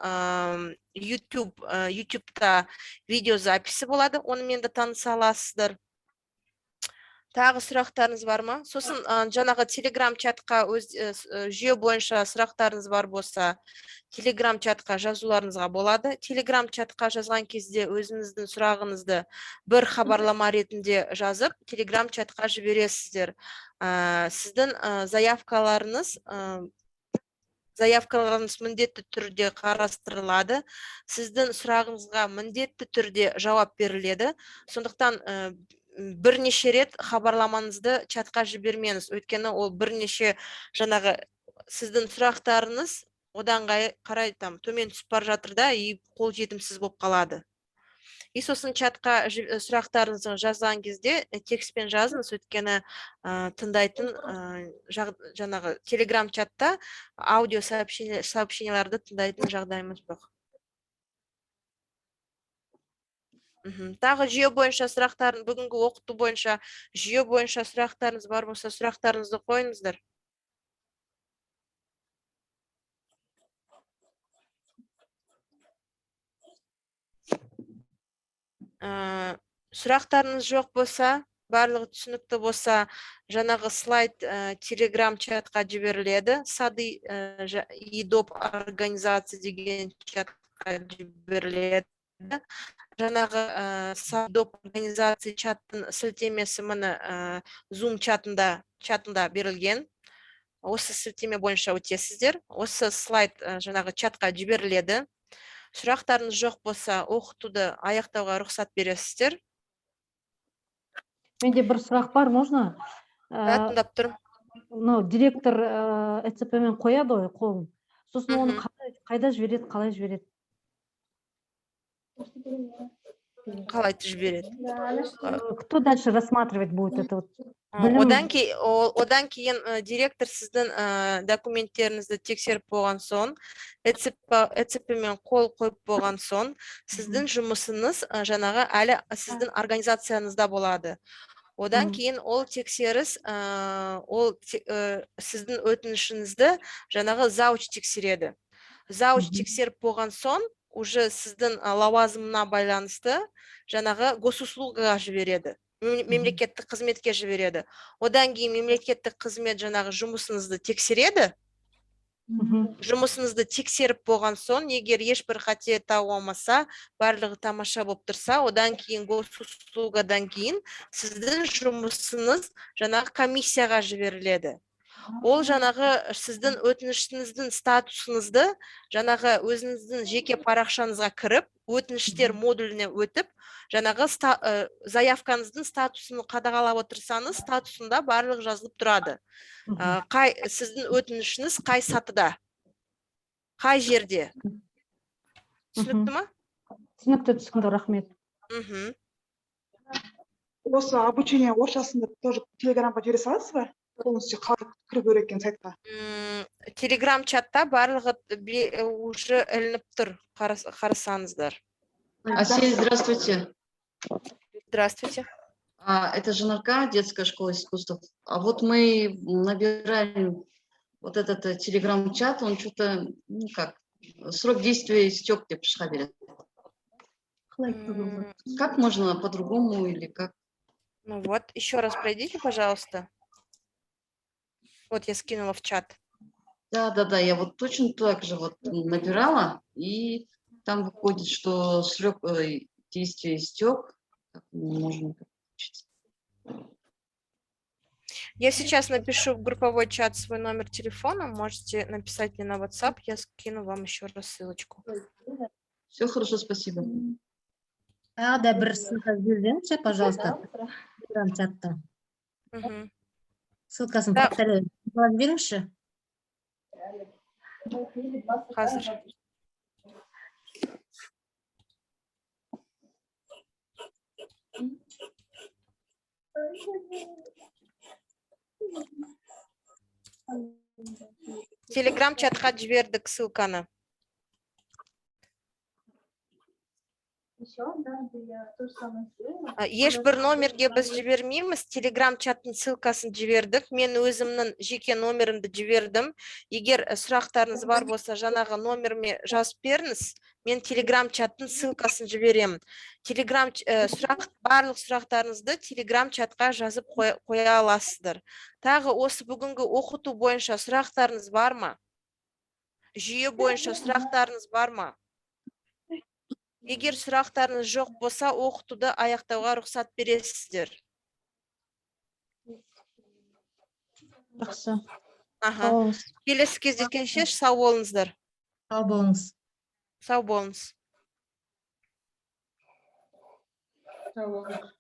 YouTube'та видеозаписі болады, онымен де таныса аласыздар. Тағы сұрақтарыңыз бар ма? Сосын жаңағы Телеграм чатқа жүйе бойынша сұрақтарыңыз бар болса, Телеграм чатқа жазуларыңызға болады. Телеграм чатқа жазған кезде өзіңіздің сұрағыңызды бір хабарлама ретінде жазып, Телеграм чатқа жібересіздер. Сіздің заявкаларыңыз міндетті түрде қарастырылады. Сіздің сұрағыңызға міндетті түрде жауап беріледі. Сондықтан бірнеше рет хабарламаңызды чатқа жібермеңіз. Өйткені ол бірнеше жаңағы сіздің сұрақтарыңыз одан қарай төмен түсіп бара жатыр да, и қол жетімсіз болып қалады. И сосын чатқа сұрақтарыңызды жазған кезде текстпен жазыңыз, өйткені тыңдайтын жаңағы Телеграм чатта аудио сообщенияларды тыңдайтын жағдайымыз жоқ. Тағы жүйе бойынша сұрақтарын, бүгінгі оқыту бойынша жүйе бойынша сұрақтарыңыз бар болса, сұрақтарыңызды қойыңыздар. Сұрақтарыңыз жоқ болса, барлығы түсінікті болса, жаңағы слайд Телеграм чатқа жіберіледі. Сады и доп организация деген чатқа жіберіледі. Жаңағы доп организация чаттың сілтемесі мұны Zoom чатында берілген. Осы сілтеме бойынша өтесіздер. Осы слайд жаңағы чатқа жіберіледі. Сұрақтарыңыз жоқ болса, оқытуды аяқтауға рұқсат бересіздер. Менде бір сұрақ бар, можно? Тыңдап тұрмын. Директор ЭЦП-мен қояды ғой қолын. Сосын оны қайда жібереді, қалай жібереді? Қалай жібереді? Кто дальше рассматривать будет это вот? Одан кейін директор сіздің документтеріңізді тексеріп болған соң, ЭЦП-мен қол қойып болған соң, сіздің жұмысыңыз жаңағы әлі сіздің организацияңызда болады. Одан кейін ол тексеріс, сіздің өтінішіңізді жаңағы зауч тексереді. Зауч тексеріп болған соң, уже сіздің лауазымына байланысты жаңағы госуслугаға жібереді. Мемлекеттік қызметке жібереді. Одан кейін мемлекеттік қызмет жаңағы жұмысыңызды тексереді. Жұмысыңызды тексеріп болған соң, егер ешбір қате тауылмаса, барлығы тамаша болып тұрса, одан кейін госуслугадан кейін сіздің жұмысыңыз жаңағы комиссияға жіберіледі. Ол жаңағы сіздің өтінішіңіздің статусыңызды жаңағы өзіңіздің жеке парақшаңызға кіріп, өтініштер модуліне өтіп, жаңағы заявкаңыздың статусын қадағалап отырсаңыз, статусында барлық жазылып тұрады. Сіздің өтінішіңіз қай сатыда, қай жерде. Түсінікті ма? Түсінікті, рахмет. Осы обучение орысшасында тоже Телеграмға жібере саласыз ба? Полностью қалай кіру керек екен сайтқа? Телеграм чатта барлығы уже ілініп тұр, қарасаңыздар. Асель, здравствуйте. Здравствуйте. Это Жанарка, детская школа искусств. А вот мы набираем вот этот телеграм-чат, он что-то, срок действия истек деп шыға береді. Как можно по-другому или как? Ну вот, еще раз пройдите, пожалуйста. Вот я скинула в чат. Да, я вот точно так же вот набирала, и там выходит, что срок действия истек. Как можно получить? Я сейчас напишу в групповой чат свой номер телефона, можете написать мне на WhatsApp, я скину вам еще раз ссылочку. Все хорошо, спасибо. Да, бір ссылка жіберсеңізші, пожалуйста, чатта. Ссылкасын повторяю. Жіберіңізші. Қазір. Телеграм чатқа жібердік ссылканы. Ешбір номерге біз жібермейміз, телеграм чаттың ссылкасын жібердік. Мен өзімнің жеке номерімді жібердім. Егер сұрақтарыңыз бар болса, жаңағы номеріме жазып беріңіз. Мен телеграм чаттың ссылкасын жіберемін. Барлық сұрақтарыңызды телеграм чатқа жазып қоя аласыздар. Тағы осы бүгінгі оқыту бойынша сұрақтарыңыз бар ма? Жүйе бойынша сұрақтарыңыз бар ма? Егер сұрақтарыңыз жоқ болса, оқытуды аяқтауға рұқсат бересіздер. Жақсы. Келесі кездескенше сау болыңыздар. Сау болыңыз. Сау болыңыз. Сау болыңыз.